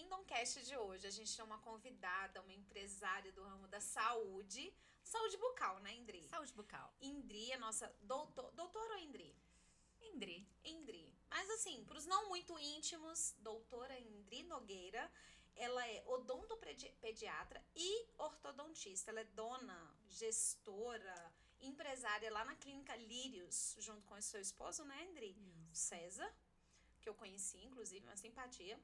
KingdomCast de hoje, a gente tem uma convidada, uma empresária do ramo da saúde bucal, né, Indri? Saúde bucal. Indri é nossa doutora ou Indri? Indri. Mas assim, para os não muito íntimos, doutora Indri Nogueira, ela é odontopediatra e ortodontista. Ela é dona, gestora, empresária lá na Clínica Lírios, junto com o seu esposo, né, Indri? Isso. César, que eu conheci, inclusive, uma simpatia.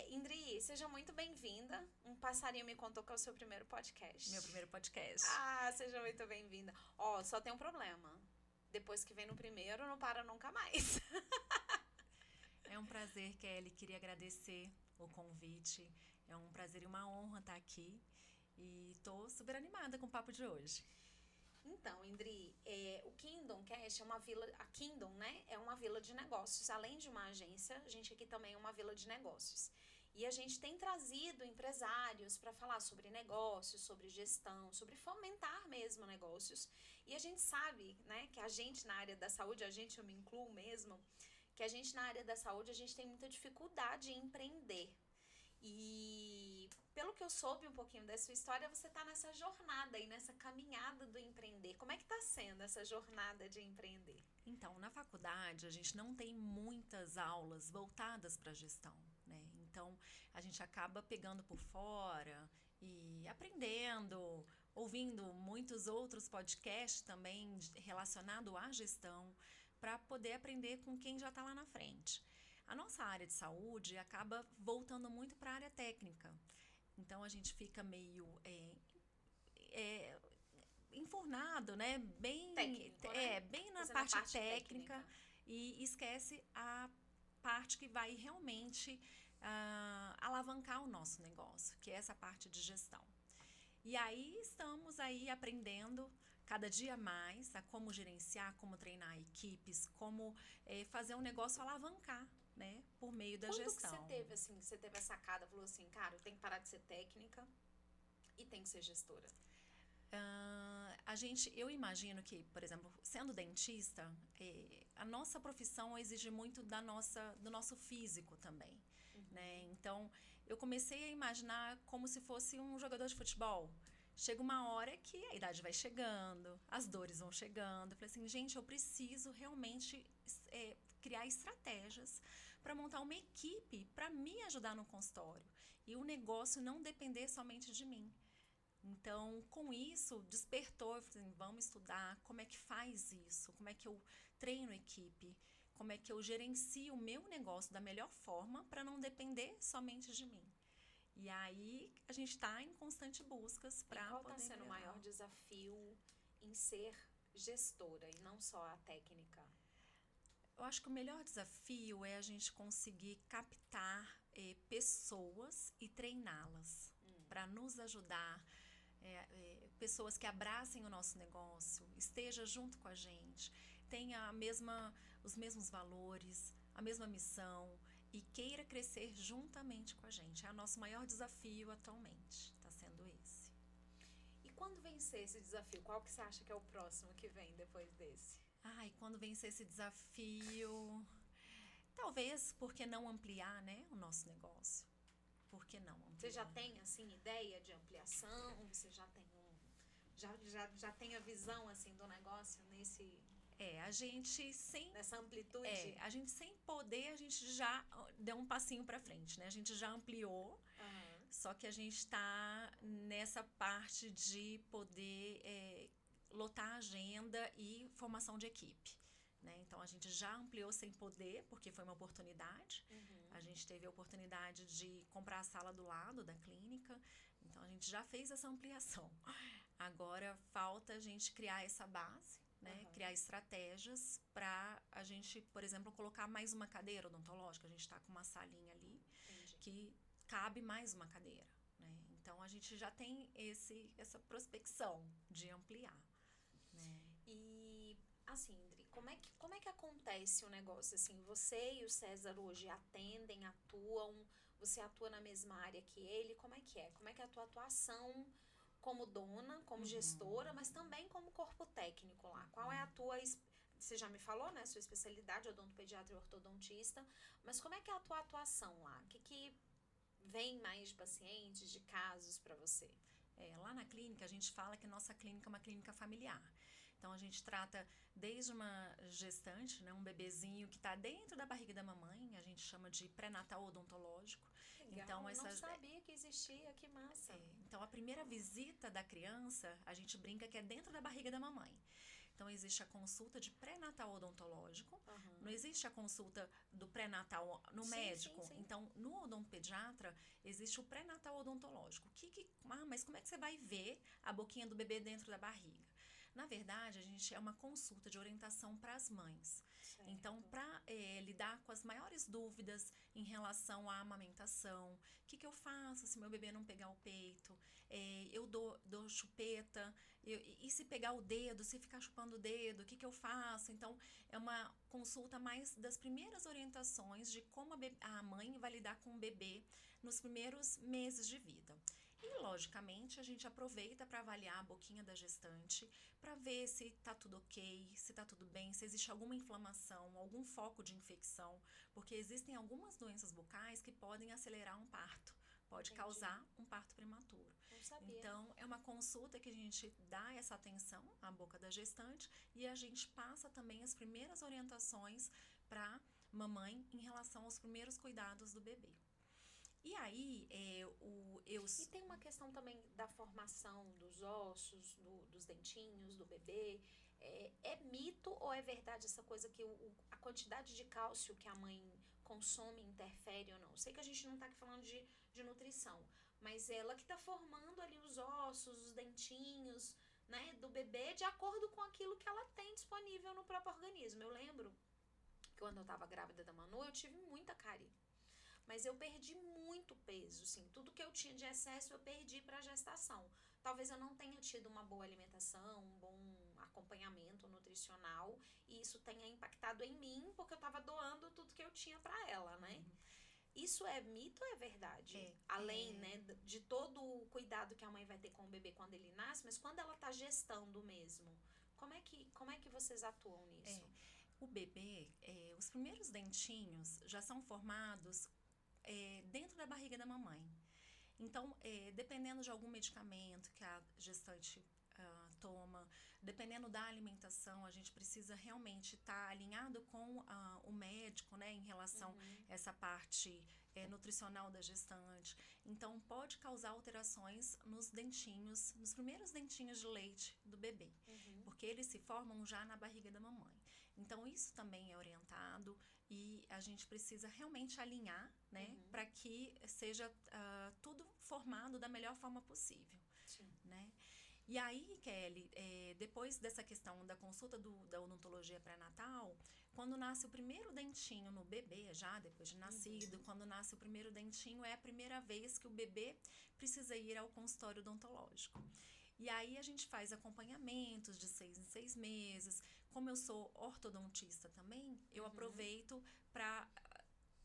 Indri, seja muito bem-vinda. Um passarinho me contou que é o seu primeiro podcast. Meu primeiro podcast. Seja muito bem-vinda. Só tem um problema. Depois que vem no primeiro, não para nunca mais. É um prazer, Kelly. Queria agradecer o convite. É um prazer e uma honra estar aqui. E tô super animada com o papo de hoje. Então, Indri, o KingdomCast é uma vila... A Kingdom, né? É uma vila de negócios. Além de uma agência, a gente aqui também é uma vila de negócios. E a gente tem trazido empresários para falar sobre negócios, sobre gestão, sobre fomentar mesmo negócios. E a gente sabe, né, que a gente na área da saúde, eu me incluo mesmo, que a gente na área da saúde, a gente tem muita dificuldade em empreender. E pelo que eu soube um pouquinho da sua história, você está nessa jornada e nessa caminhada do empreender. Como é que está sendo essa jornada de empreender? Então, na faculdade, a gente não tem muitas aulas voltadas para a gestão, né? Então, a gente acaba pegando por fora e aprendendo, ouvindo muitos outros podcasts também relacionados à gestão, para poder aprender com quem já está lá na frente. A nossa área de saúde acaba voltando muito para a área técnica. Então, a gente fica meio enfurnado, né? Bem, técnico, né? Bem na Fazendo parte a parte técnica e esquece a parte que vai realmente alavancar o nosso negócio, que é essa parte de gestão. E aí estamos aí aprendendo cada dia mais a como gerenciar, como treinar equipes, como fazer um negócio alavancar, né, por meio da gestão. Quando que você teve a sacada, falou assim, cara, eu tenho que parar de ser técnica e tenho que ser gestora? Eu imagino que, por exemplo, sendo dentista, a nossa profissão exige muito do nosso físico também, né? Então, eu comecei a imaginar como se fosse um jogador de futebol. Chega uma hora que a idade vai chegando, as dores vão chegando. Eu falei assim, gente, eu preciso realmente criar estratégias para montar uma equipe para me ajudar no consultório. E o negócio não depender somente de mim. Então, com isso, despertou, eu falei assim, vamos estudar como é que faz isso, como é que eu treino equipe, como é que eu gerencio o meu negócio da melhor forma para não depender somente de mim. E aí, a gente está em constante buscas para poder... E qual está sendo o maior desafio em ser gestora e não só a técnica? Eu acho que o melhor desafio é a gente conseguir captar pessoas e treiná-las para nos ajudar. Pessoas que abracem o nosso negócio, esteja junto com a gente, tenha os mesmos valores, a mesma missão e queira crescer juntamente com a gente. É o nosso maior desafio atualmente, está sendo esse. E quando vencer esse desafio, qual que você acha que é o próximo que vem depois desse? Quando vencer esse desafio, talvez, por que não ampliar, né, o nosso negócio? Por que não ampliar? Você já tem, assim, ideia de ampliação? Você já tem já tem a visão, assim, do negócio a gente nessa amplitude? A gente sem poder, a gente já deu um passinho para frente, né? A gente já ampliou, só que a gente está nessa parte de poder lotar a agenda e formação de equipe. Né? Então, a gente já ampliou sem poder, porque foi uma oportunidade. A gente teve a oportunidade de comprar a sala do lado da clínica. Então, a gente já fez essa ampliação. Agora, falta a gente criar essa base, né? Criar estratégias para a gente, por exemplo, colocar mais uma cadeira odontológica. A gente está com uma salinha ali que cabe mais uma cadeira. Né? Então, a gente já tem essa prospecção de ampliar. Né? E... assim, Indri, como é que acontece o negócio? Assim, você e o César hoje atendem, atuam, você atua na mesma área que ele, como é que é? Como é que é a tua atuação como dona, como gestora, mas também como corpo técnico lá? Qual é a tua... Você já me falou, né? Sua especialidade, odontopediatra e ortodontista, mas como é que é a tua atuação lá? O que vem mais de pacientes, de casos para você? Lá na clínica, a gente fala que nossa clínica é uma clínica familiar. Então, a gente trata desde uma gestante, né, um bebezinho que está dentro da barriga da mamãe, a gente chama de pré-natal odontológico. Legal, Então, não sabia que existia, que massa. então, a primeira visita da criança, a gente brinca que é dentro da barriga da mamãe. Então, existe a consulta de pré-natal odontológico, não existe a consulta do pré-natal no médico. Sim. Então, no odontopediatra, existe o pré-natal odontológico. Mas como é que você vai ver a boquinha do bebê dentro da barriga? Na verdade, a gente é uma consulta de orientação para as mães. Certo. Então, para lidar com as maiores dúvidas em relação à amamentação, o que eu faço se meu bebê não pegar o peito? Eu dou chupeta, e se pegar o dedo, se ficar chupando o dedo, o que eu faço? Então, é uma consulta mais das primeiras orientações de como a mãe vai lidar com o bebê nos primeiros meses de vida. E, logicamente, a gente aproveita para avaliar a boquinha da gestante, para ver se está tudo ok, se está tudo bem, se existe alguma inflamação, algum foco de infecção, porque existem algumas doenças bucais que podem acelerar um parto, pode Entendi. causar um parto prematuro. Não sabia. Então, é uma consulta que a gente dá essa atenção à boca da gestante e a gente passa também as primeiras orientações para mamãe em relação aos primeiros cuidados do bebê. E aí, E tem uma questão também da formação dos ossos, dos dentinhos, do bebê. É mito ou é verdade essa coisa que a quantidade de cálcio que a mãe consome interfere ou não? Sei que a gente não está aqui falando de nutrição, mas ela que está formando ali os ossos, os dentinhos, né, do bebê de acordo com aquilo que ela tem disponível no próprio organismo. Eu lembro que quando eu estava grávida da Manu, eu tive muita cárie. Mas eu perdi muito peso, sim. Tudo que eu tinha de excesso eu perdi para a gestação. Talvez eu não tenha tido uma boa alimentação, um bom acompanhamento nutricional, e isso tenha impactado em mim, porque eu estava doando tudo que eu tinha para ela, né? Isso é mito ou é verdade? Além, né, de todo o cuidado que a mãe vai ter com o bebê quando ele nasce, mas quando ela está gestando mesmo, como é que vocês atuam nisso? O bebê, os primeiros dentinhos já são formados dentro da barriga da mamãe. Então, dependendo de algum medicamento que a gestante toma, dependendo da alimentação, a gente precisa realmente estar alinhado com o médico, né, em relação a essa parte nutricional da gestante. Então, pode causar alterações nos dentinhos, nos primeiros dentinhos de leite do bebê, porque eles se formam já na barriga da mamãe. Então, isso também é orientado e a gente precisa realmente alinhar, né, para que seja tudo formado da melhor forma possível. Sim. Né? E aí, Kelly, depois dessa questão da consulta da odontologia pré-natal, quando nasce o primeiro dentinho no bebê, já depois de nascido, quando nasce o primeiro dentinho, é a primeira vez que o bebê precisa ir ao consultório odontológico. E aí a gente faz acompanhamentos de 6 em 6 meses. Como eu sou ortodontista também, eu aproveito para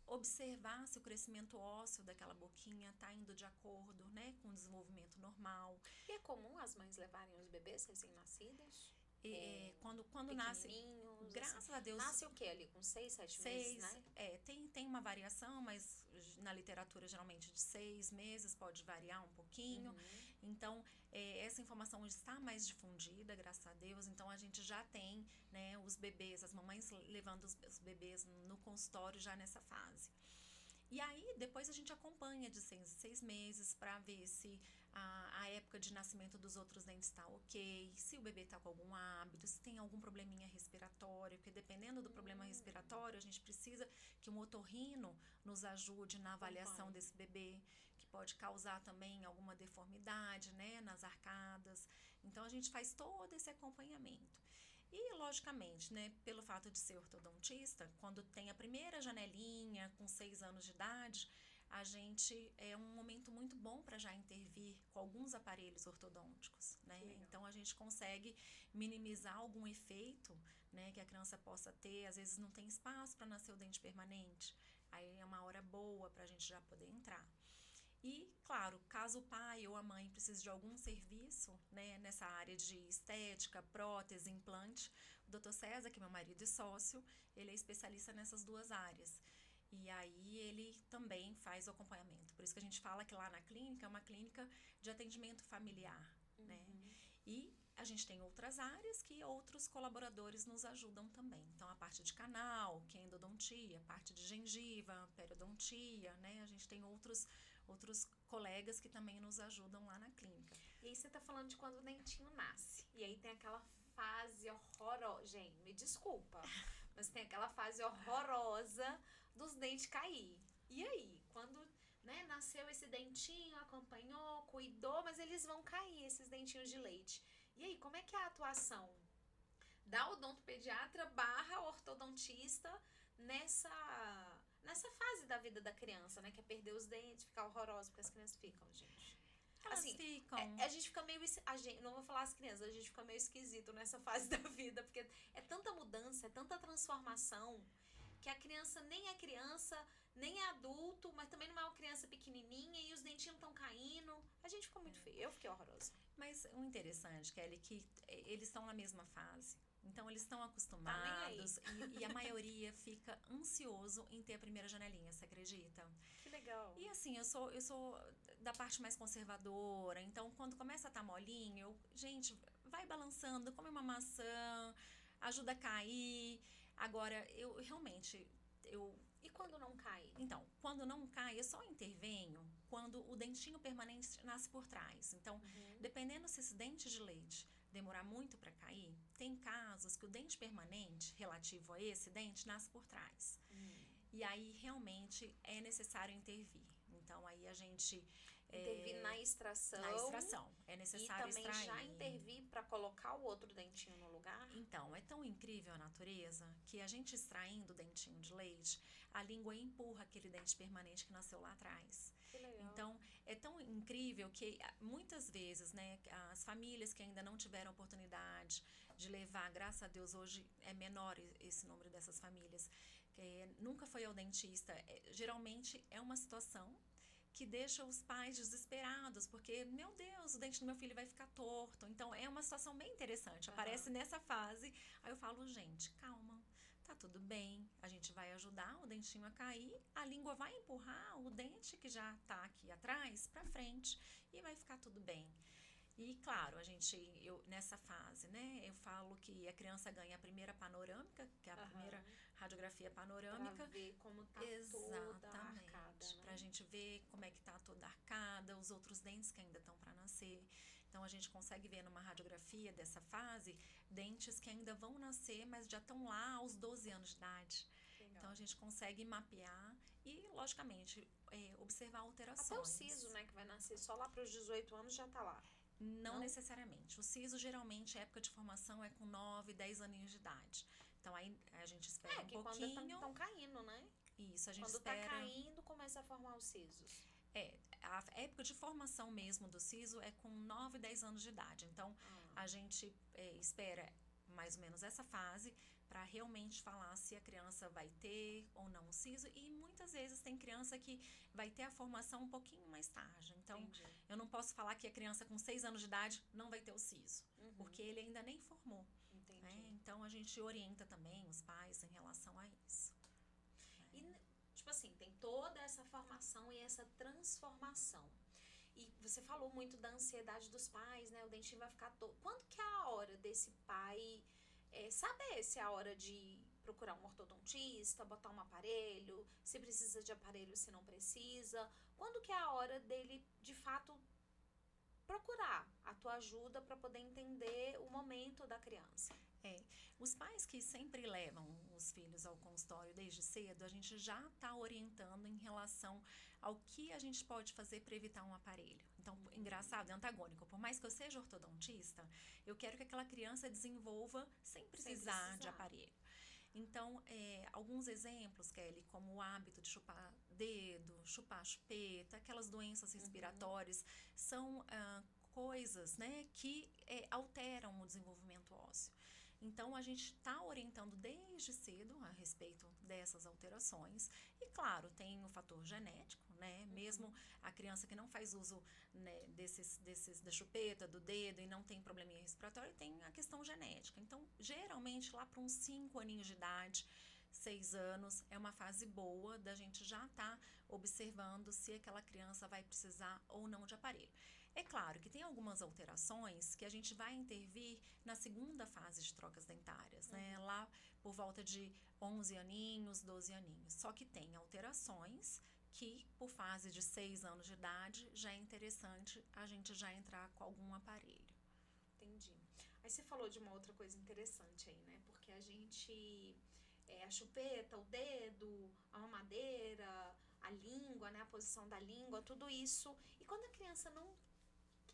observar se o crescimento ósseo daquela boquinha está indo de acordo, né, com o desenvolvimento normal. E é comum as mães levarem os bebês recém-nascidos? Quando nasce, graças a Deus. Nasce o que ali? Com 6, 7 meses, né? Tem uma variação, mas na literatura geralmente de 6 meses, pode variar um pouquinho. Então, essa informação está mais difundida, graças a Deus. Então, a gente já tem, né, os bebês, as mamães levando os bebês no consultório já nessa fase. E aí, depois a gente acompanha de 6 em 6 meses para ver se a época de nascimento dos outros dentes está ok, se o bebê está com algum hábito, se tem algum probleminha respiratório, porque dependendo do problema respiratório, a gente precisa que um otorrino nos ajude na avaliação desse bebê, que pode causar também alguma deformidade, né, nas arcadas. Então, a gente faz todo esse acompanhamento. E, logicamente, né, pelo fato de ser ortodontista, quando tem a primeira janelinha, com 6 anos de idade, a gente é um momento muito bom para já intervir com alguns aparelhos ortodônticos, né? Então, a gente consegue minimizar algum efeito, né, que a criança possa ter. Às vezes, não tem espaço para nascer o dente permanente. Aí, é uma hora boa para a gente já poder entrar. E, claro, caso o pai ou a mãe precise de algum serviço, né, nessa área de estética, prótese, implante, o Dr. César, que é meu marido e sócio, ele é especialista nessas duas áreas. E aí ele também faz o acompanhamento. Por isso que a gente fala que lá na clínica é uma clínica de atendimento familiar, né? E a gente tem outras áreas que outros colaboradores nos ajudam também. Então, a parte de canal, que é endodontia, parte de gengiva, periodontia, né? A gente tem outros colegas que também nos ajudam lá na clínica. E aí você tá falando de quando o dentinho nasce. E aí tem aquela fase horrorosa. Gente, me desculpa, mas tem aquela fase horrorosa dos dentes cair. E aí, quando, né, nasceu esse dentinho, acompanhou, cuidou, mas eles vão cair, esses dentinhos de leite. E aí, como é que é a atuação da odontopediatra barra ortodontista nessa fase da vida da criança, né? Que é perder os dentes, ficar horrorosa, porque as crianças ficam, gente. Elas Assim, ficam. a gente fica meio. Não vou falar as crianças, a gente fica meio esquisito nessa fase da vida, porque é tanta mudança, é tanta transformação, que a criança nem é criança, nem é adulto, mas também não é uma criança pequenininha e os dentinhos estão caindo. A gente ficou muito feio. Eu fiquei horrorosa. Mas o interessante, Kelly, é que eles estão na mesma fase. Então, eles estão Tá acostumados e a maioria fica ansioso em ter a primeira janelinha, você acredita? Que legal. E assim, eu sou da parte mais conservadora, então quando começa a estar molinho, gente, vai balançando, come uma maçã, ajuda a cair. Agora, eu realmente, E quando não cai? então, quando não cai, eu só intervenho quando o dentinho permanente nasce por trás. Então, dependendo se esse dente de leite demorar muito para cair, tem casos que o dente permanente relativo a esse dente nasce por trás. E aí, realmente, é necessário intervir. Então, aí a gente... Intervir na extração. Na extração. É necessário e também extrair. já intervir para colocar o outro dentinho no lugar? Então, é tão incrível a natureza que a gente extraindo o dentinho de leite, a língua empurra aquele dente permanente que nasceu lá atrás. Que legal. Então, é tão incrível que muitas vezes, né, as famílias que ainda não tiveram oportunidade de levar, graças a Deus, hoje é menor esse número dessas famílias, que nunca foi ao dentista, geralmente é uma situação que deixa os pais desesperados, porque, meu Deus, o dente do meu filho vai ficar torto. Então, é uma situação bem interessante. Aparece nessa fase, aí eu falo, gente, calma, tá tudo bem, a gente vai ajudar o dentinho a cair, a língua vai empurrar o dente que já tá aqui atrás pra frente e vai ficar tudo bem. E, claro, nessa fase, né, eu falo que a criança ganha a primeira panorâmica, que é a primeira radiografia panorâmica. Pra ver como tá toda arcada, né? Pra gente ver como é que tá toda arcada, os outros dentes que ainda estão para nascer. Então, a gente consegue ver numa radiografia dessa fase, dentes que ainda vão nascer, mas já estão lá aos 12 anos de idade. Legal. Então, a gente consegue mapear e, logicamente, observar alterações. Até o siso, né, que vai nascer só lá para os 18 anos já tá lá. Não necessariamente. O siso, geralmente, a época de formação é com 9, 10 aninhos de idade. Então, aí a gente espera um pouquinho. Quando estão caindo, né? Isso, a gente quando espera... Quando tá caindo, começa a formar os sisos. A época de formação mesmo do siso é com 9, 10 anos de idade. Então, a gente espera mais ou menos essa fase para realmente falar se a criança vai ter ou não o siso. E muitas vezes tem criança que vai ter a formação um pouquinho mais tarde. Então, eu não posso falar que a criança com 6 anos de idade não vai ter o siso, porque ele ainda nem formou. Né? Então, a gente orienta também os pais em relação a isso. E, tipo assim, tem toda essa formação e essa transformação. E você falou muito da ansiedade dos pais, né? O dentinho vai ficar todo. Quando que é a hora desse pai saber se é a hora de procurar um ortodontista, botar um aparelho, se precisa de aparelho, se não precisa? Quando que é a hora dele, de fato, procurar a tua ajuda para poder entender o momento da criança? Os pais que sempre levam os filhos ao consultório desde cedo, a gente já está orientando em relação ao que a gente pode fazer para evitar um aparelho. Então, engraçado, é antagônico. Por mais que eu seja ortodontista, eu quero que aquela criança desenvolva sem precisar de aparelho. Então, alguns exemplos, Kelly, como o hábito de chupar dedo, chupar chupeta, aquelas doenças respiratórias, são coisas, né, que alteram o desenvolvimento ósseo. Então, a gente está orientando desde cedo a respeito dessas alterações. E, claro, tem o fator genético, né? Mesmo a criança que não faz uso, né, da chupeta, do dedo e não tem probleminha respiratório, tem a questão genética. Então, geralmente, lá para uns 5 aninhos de idade, 6 anos é uma fase boa da gente já estar observando se aquela criança vai precisar ou não de aparelho. É claro que tem algumas alterações que a gente vai intervir na segunda fase de trocas dentárias, né? Lá por volta de 11 aninhos, 12 aninhos. Só que tem alterações que, por fase de 6 anos de idade, já é interessante a gente já entrar com algum aparelho. Entendi. Aí você falou de uma outra coisa interessante aí, né? Porque a gente, a chupeta, o dedo, a mamadeira, a língua, né? A posição da língua, tudo isso. E quando a criança não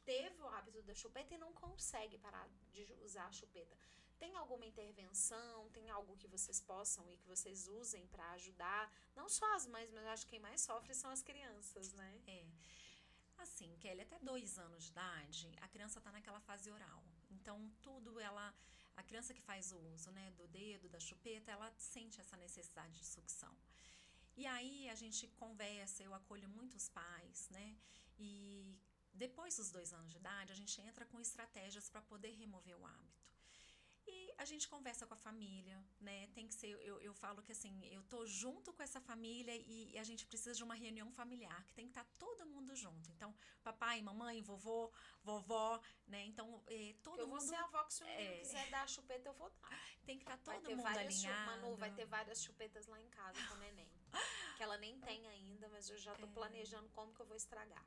teve o hábito da chupeta e não consegue parar de usar a chupeta, tem alguma intervenção, tem algo que vocês possam e que vocês usem para ajudar? Não só as mães, mas eu acho que quem mais sofre são as crianças, né? Assim, Kelly, até 2 anos de idade, a criança está naquela fase oral. Então, a criança que faz o uso, né, do dedo, da chupeta, ela sente essa necessidade de sucção. E aí a gente conversa, eu acolho muitos pais, né? E depois dos 2 anos de idade, a gente entra com estratégias para poder remover o hábito. E a gente conversa com a família, né? Tem que ser, eu falo que assim, eu tô junto com essa família e a gente precisa de uma reunião familiar, que tem que estar todo mundo junto. Então, papai, mamãe, vovô, vovó, né? Então, todo eu mundo... Eu vou ser a avó que se o menino quiser dar a chupeta, eu vou dar. Tem que estar todo mundo alinhado. Manu, vai ter várias chupetas lá em casa com o neném. Que ela nem tem ainda, mas eu já tô planejando como que eu vou estragar.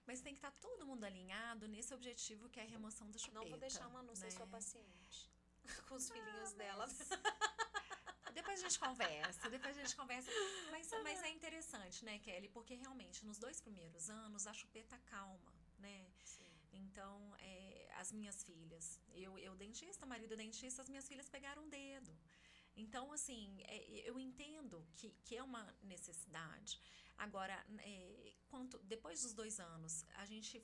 Mas tem que estar todo mundo alinhado nesse objetivo que é a remoção da chupeta. Não vou deixar a Manu ser sua paciente. Com os filhinhos dela. Depois a gente conversa. Mas é interessante, né, Kelly? Porque realmente, nos 2 primeiros anos, a chupeta calma, né? Sim. Então, as minhas filhas, eu dentista, marido dentista, as minhas filhas pegaram o dedo. Então, assim, eu entendo que é uma necessidade. Agora, depois dos 2 anos, a gente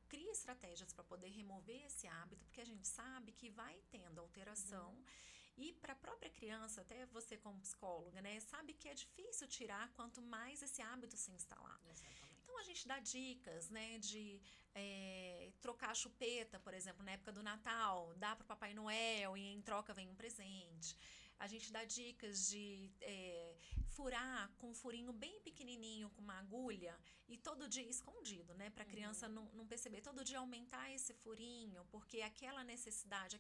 cria estratégias para poder remover esse hábito, porque a gente sabe que vai tendo alteração. E para a própria criança, até você como psicóloga, né, sabe que é difícil tirar quanto mais esse hábito se instalar. Exatamente. Então, a gente dá dicas, né, de trocar a chupeta, por exemplo, na época do Natal, dá para o Papai Noel e em troca vem um presente. A gente dá dicas de furar com um furinho bem pequenininho com uma agulha e todo dia escondido, né? Para a criança não perceber. Todo dia aumentar esse furinho, porque aquela necessidade,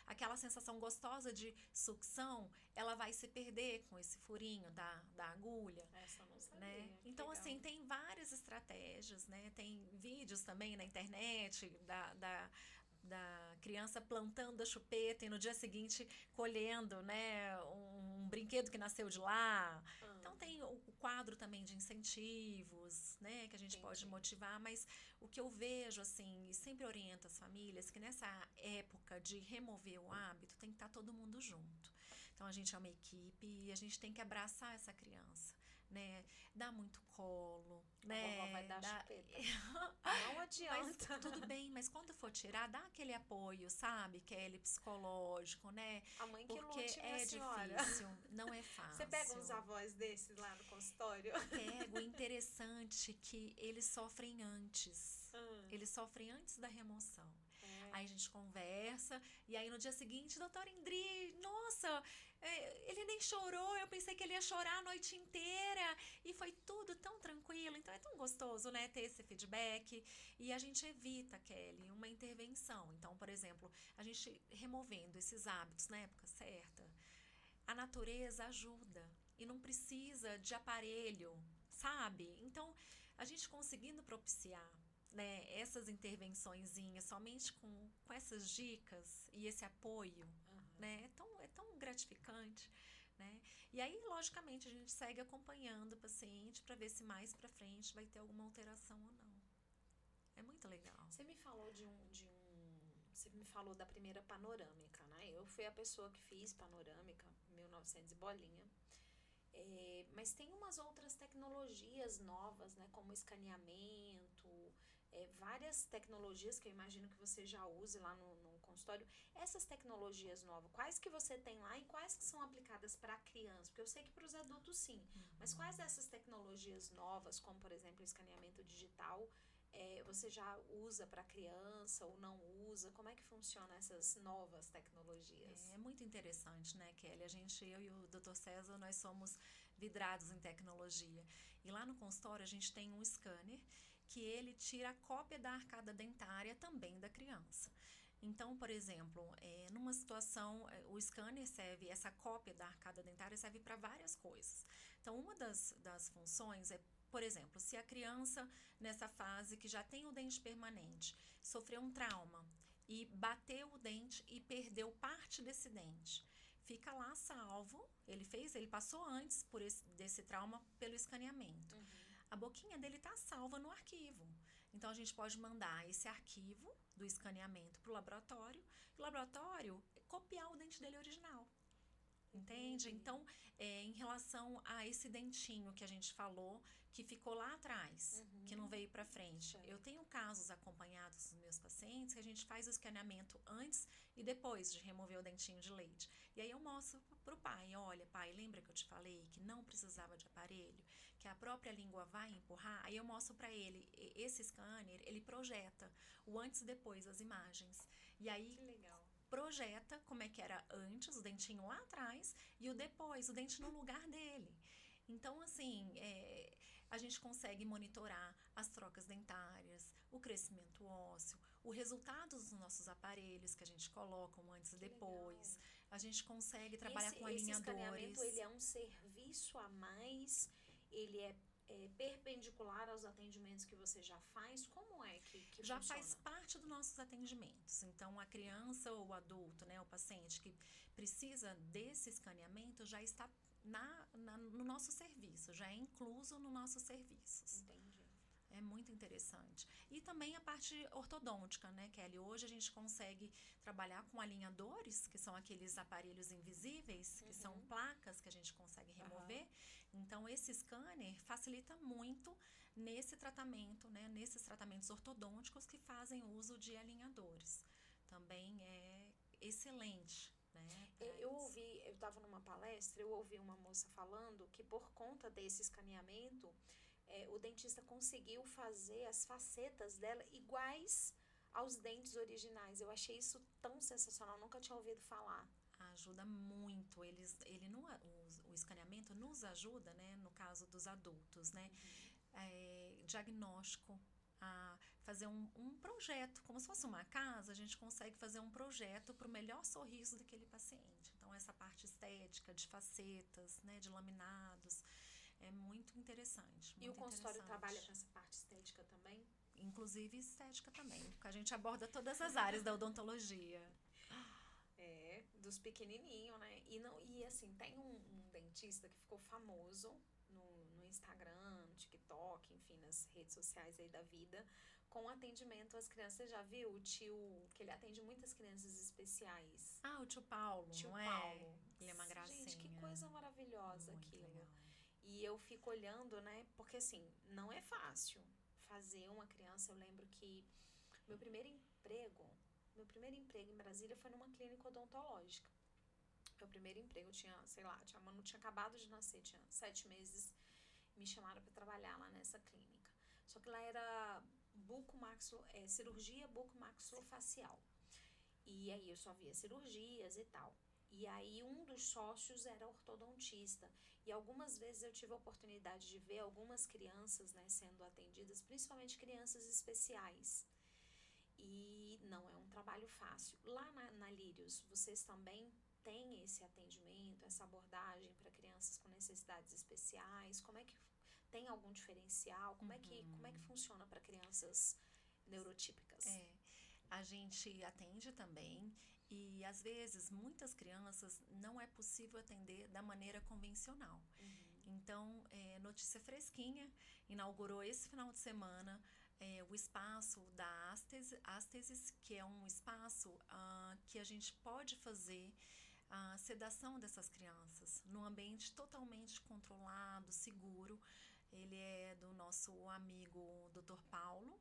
aquela sensação gostosa de sucção, ela vai se perder com esse furinho da agulha. Essa eu não sabia. Né? Então, assim, tem várias estratégias, né? Tem vídeos também na internet da criança plantando a chupeta e no dia seguinte colhendo, né, um brinquedo que nasceu de lá. Então tem o quadro também de incentivos, né, que a gente pode motivar, mas o que eu vejo, assim, e sempre oriento as famílias, que nessa época de remover o hábito tem que estar todo mundo junto. Então a gente é uma equipe e a gente tem que abraçar essa criança, né? Dá muito colo, né? A vovó vai dar chupeta. Não adianta. Mas, tudo bem, mas quando for tirar, dá aquele apoio, sabe? Kelly, psicológico, né? A mãe que porque lute, é senhora. difícil, não é fácil. Você pega uns avós desses lá no consultório? Pego, interessante que eles sofrem antes. Eles sofrem antes da remoção. Aí a gente conversa, e aí no dia seguinte, doutora Indri, nossa, ele nem chorou, eu pensei que ele ia chorar a noite inteira, e foi tudo tão tranquilo. Então é tão gostoso, né, ter esse feedback, e a gente evita, Kelly, uma intervenção. Então, por exemplo, a gente removendo esses hábitos na época certa, a natureza ajuda, e não precisa de aparelho, sabe? Então, a gente conseguindo propiciar, né, essas intervençõezinhas somente com essas dicas e esse apoio, né, é tão gratificante, né? E aí, logicamente, a gente segue acompanhando o paciente para ver se mais para frente vai ter alguma alteração ou não. É muito legal. Você me falou você me falou da primeira panorâmica, né? Eu fui a pessoa que fiz panorâmica, 1900 e bolinha. Mas tem umas outras tecnologias novas, né? Como escaneamento, várias tecnologias que eu imagino que você já use lá no consultório. Essas tecnologias novas, quais que você tem lá e quais que são aplicadas para a criança? Porque eu sei que para os adultos sim, mas quais dessas tecnologias novas, como por exemplo o escaneamento digital, você já usa para criança ou não usa? Como é que funciona essas novas tecnologias? É muito interessante, né, Kelly? Eu e o Dr. César, nós somos vidrados em tecnologia. E lá no consultório a gente tem um scanner que ele tira a cópia da arcada dentária também da criança. Então, por exemplo, numa situação, o scanner serve, essa cópia da arcada dentária serve para várias coisas. Então, uma das funções é, por exemplo, se a criança, nessa fase que já tem o dente permanente, sofreu um trauma e bateu o dente e perdeu parte desse dente, fica lá salvo, ele passou antes desse trauma pelo escaneamento. A boquinha dele está salva no arquivo. Então, a gente pode mandar esse arquivo do escaneamento para o laboratório, e o laboratório copiar o dente dele original. Entende? Então, em relação a esse dentinho que a gente falou, que ficou lá atrás, que não veio para frente. Eu tenho casos acompanhados dos meus pacientes que a gente faz o escaneamento antes e depois de remover o dentinho de leite. E aí eu mostro pro pai, olha, pai, lembra que eu te falei que não precisava de aparelho, que a própria língua vai empurrar? Aí eu mostro para ele, esse scanner, ele projeta o antes e depois, as imagens. E aí que legal. Projeta como é que era antes, o dentinho lá atrás, e o depois, o dente no lugar dele. Então, assim, a gente consegue monitorar as trocas dentárias, o crescimento ósseo, o resultado dos nossos aparelhos que a gente coloca um antes e depois. Legal. A gente consegue trabalhar com alinhadores. Esse escaneamento, ele é um serviço a mais? Ele é perpendicular aos atendimentos que você já faz? Como é que já funciona? faz parte dos nossos atendimentos. Então, a criança ou o adulto, né, o paciente que precisa desse escaneamento já está no nosso serviço, já é incluso no nossos serviços. Entendi. É muito interessante. E também a parte ortodôntica, né, Kelly? Hoje a gente consegue trabalhar com alinhadores, que são aqueles aparelhos invisíveis, que são placas que a gente consegue remover. Então, esse scanner facilita muito nesse tratamento, né, nesses tratamentos ortodônticos que fazem uso de alinhadores. Também é excelente, né? Eu estava numa palestra, eu ouvi uma moça falando que por conta desse escaneamento, o dentista conseguiu fazer as facetas dela iguais aos dentes originais. Eu achei isso tão sensacional, nunca tinha ouvido falar. Ajuda muito. O escaneamento nos ajuda, né, no caso dos adultos, né? Diagnóstico, a fazer um projeto, como se fosse uma casa, a gente consegue fazer um projeto para o melhor sorriso daquele paciente. Então, essa parte estética, de facetas, né, de laminados, é muito interessante. E o consultório trabalha com essa parte estética também? Inclusive estética também, porque a gente aborda todas as áreas da odontologia. Dos pequenininhos, né? E assim, tem um dentista que ficou famoso no Instagram, no TikTok, enfim, nas redes sociais aí da vida, com atendimento às crianças. Você já viu o tio, que ele atende muitas crianças especiais? O tio Paulo, tio não é? Paulo. Ele é uma gracinha. Gente, que coisa maravilhosa muito aquilo. Legal. E eu fico olhando, né? Porque assim, não é fácil fazer uma criança. Eu lembro que meu primeiro emprego em Brasília foi numa clínica odontológica. Meu primeiro emprego, Manu tinha acabado de nascer, tinha 7 meses, me chamaram para trabalhar lá nessa clínica. Só que lá era cirurgia bucomaxilofacial. E aí eu só via cirurgias e tal. E aí um dos sócios era ortodontista. E algumas vezes eu tive a oportunidade de ver algumas crianças, né, sendo atendidas, principalmente crianças especiais. E não é um trabalho fácil. Lá na Lírios, vocês também têm esse atendimento, essa abordagem para crianças com necessidades especiais? Como é que tem algum diferencial? Como é que funciona para crianças neurotípicas? A gente atende também e às vezes muitas crianças não é possível atender da maneira convencional. Então, notícia fresquinha, inaugurou esse final de semana o espaço da Ástesis, que é um espaço que a gente pode fazer a sedação dessas crianças num ambiente totalmente controlado, seguro. Ele é do nosso amigo Dr. Paulo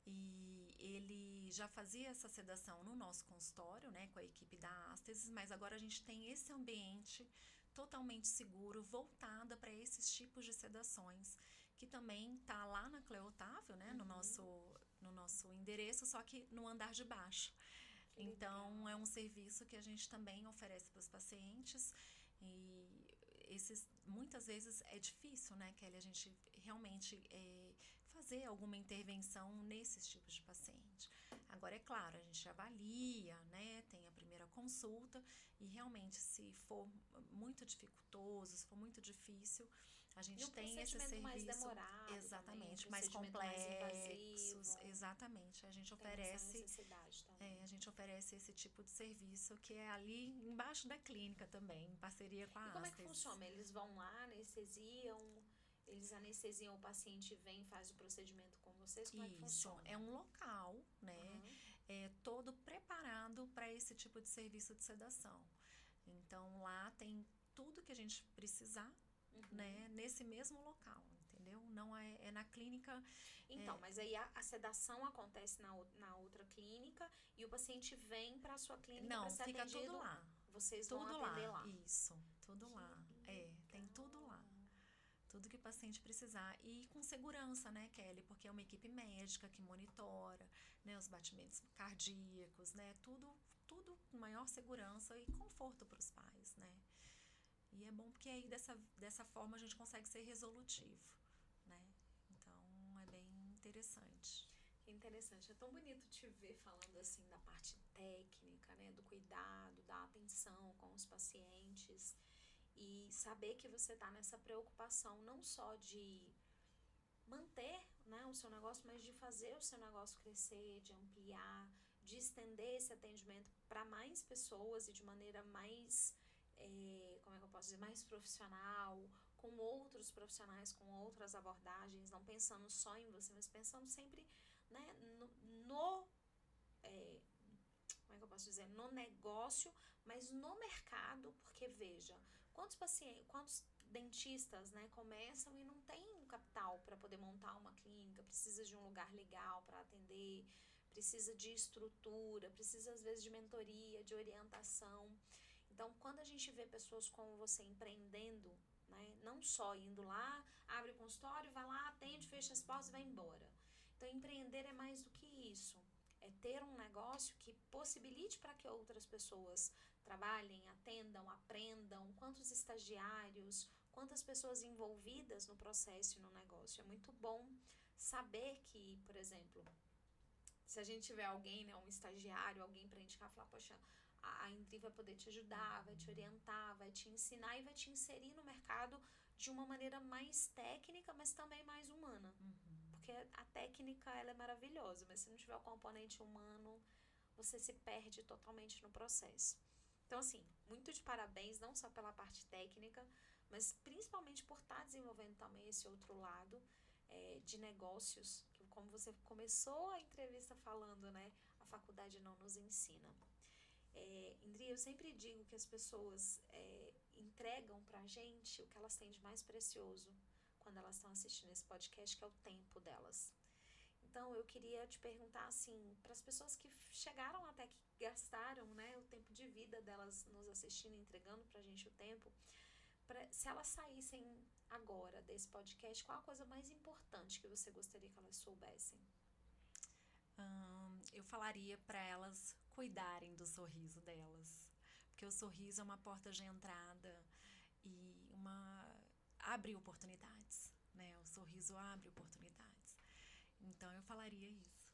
e ele já fazia essa sedação no nosso consultório, né, com a equipe da Ástesis, mas agora a gente tem esse ambiente totalmente seguro, voltada para esses tipos de sedações que também tá lá na Cleo Otávio, né, no nosso endereço, só que no andar de baixo. Então, é um serviço que a gente também oferece para os pacientes e muitas vezes é difícil, né, Kelly, a gente realmente fazer alguma intervenção nesses tipos de paciente. Agora, é claro, a gente avalia, né, tem a primeira consulta e realmente se for muito dificultoso, se for muito difícil, a gente tem esse serviço mais demorado, exatamente, também, mais complexos, mais exatamente. A gente oferece a gente oferece esse tipo de serviço que é ali embaixo da clínica também, em parceria com a E como é que Astes. funciona? Eles vão lá, eles anestesiam o paciente e vem e faz o procedimento com vocês? Como é que funciona? É um local, né, todo preparado para esse tipo de serviço de sedação. Então, lá tem tudo que a gente precisar, né, nesse mesmo local, entendeu? Não é na clínica. Então, mas aí a sedação acontece na outra clínica e o paciente vem para a sua clínica para ser fica atendido. tudo lá. Vocês vão atender lá. Isso, tudo lá. Tem tudo lá. Tudo que o paciente precisar. E com segurança, né, Kelly? Porque é uma equipe médica que monitora, né, os batimentos cardíacos, né? Tudo com maior segurança e conforto para os pais, né? E é bom porque aí dessa forma a gente consegue ser resolutivo, né? Então é bem interessante. Interessante, é tão bonito te ver falando assim da parte técnica, né, do cuidado, da atenção com os pacientes e saber que você tá nessa preocupação não só de manter, né, o seu negócio, mas de fazer o seu negócio crescer, de ampliar, de estender esse atendimento para mais pessoas e de maneira mais, como é que eu posso dizer, mais profissional, com outros profissionais, com outras abordagens, não pensando só em você, mas pensando sempre, né, como é que eu posso dizer, no negócio, mas no mercado, porque veja, quantos dentistas, né, começam e não tem um capital para poder montar uma clínica, precisa de um lugar legal para atender, precisa de estrutura, precisa às vezes de mentoria, de orientação. Então, quando a gente vê pessoas como você empreendendo, né, não só indo lá, abre o consultório, vai lá, atende, fecha as portas e vai embora. Então, empreender é mais do que isso. É ter um negócio que possibilite para que outras pessoas trabalhem, atendam, aprendam, quantos estagiários, quantas pessoas envolvidas no processo e no negócio. É muito bom saber que, por exemplo, se a gente tiver alguém, né, um estagiário, alguém para indicar, falar, poxa, a Indri vai poder te ajudar, vai te orientar, vai te ensinar e vai te inserir no mercado de uma maneira mais técnica, mas também mais humana. Porque a técnica, ela é maravilhosa, mas se não tiver o componente humano, você se perde totalmente no processo. Então, assim, muito de parabéns, não só pela parte técnica, mas principalmente por estar desenvolvendo também esse outro lado de negócios, que como você começou a entrevista falando, né, a faculdade não nos ensina. Indri, eu sempre digo que as pessoas entregam pra gente o que elas têm de mais precioso quando elas estão assistindo esse podcast, que é o tempo delas. Então, eu queria te perguntar, assim, para as pessoas que chegaram até que gastaram, né, o tempo de vida delas nos assistindo, entregando pra gente o tempo, se elas saíssem agora desse podcast, qual a coisa mais importante que você gostaria que elas soubessem? Eu falaria para elas cuidarem do sorriso delas, porque o sorriso é uma porta de entrada e abre oportunidades, né? O sorriso abre oportunidades. Então eu falaria isso.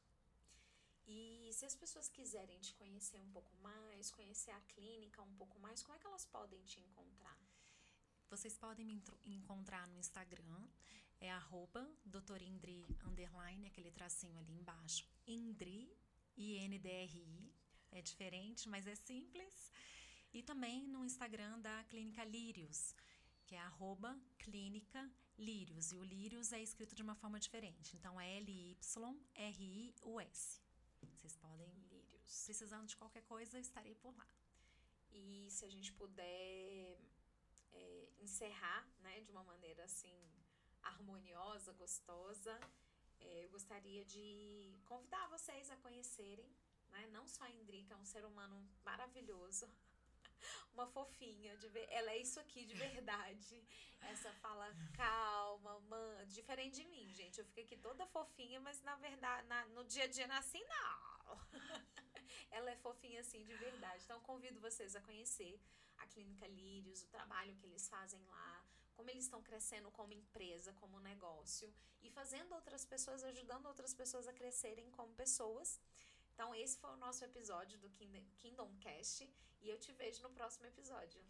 E se as pessoas quiserem te conhecer um pouco mais, conhecer a clínica um pouco mais, como é que elas podem te encontrar? Vocês podem me encontrar no Instagram, é @doutorindri_, aquele tracinho ali embaixo, Indri, INDRI, é diferente, mas é simples. E também no Instagram da Clínica Lírios, que é @Clínica Lírios, e o Lírios é escrito de uma forma diferente, então é LYRIUS. Vocês podem, Lírios. Precisando de qualquer coisa, estarei por lá. E se a gente puder encerrar, né, de uma maneira assim harmoniosa, gostosa, eu gostaria de convidar vocês a conhecerem, né, não só a Indri, que é um ser humano maravilhoso, uma fofinha, ela é isso aqui de verdade. Essa fala calma, diferente de mim, gente. Eu fico aqui toda fofinha, mas na verdade, no dia a dia não é assim, não. Ela é fofinha assim de verdade. Então, convido vocês a conhecer a Clínica Lírios, o trabalho que eles fazem lá, como eles estão crescendo como empresa, como negócio, e fazendo outras pessoas, ajudando outras pessoas a crescerem como pessoas. Então, esse foi o nosso episódio do Kingdom Cast, e eu te vejo no próximo episódio.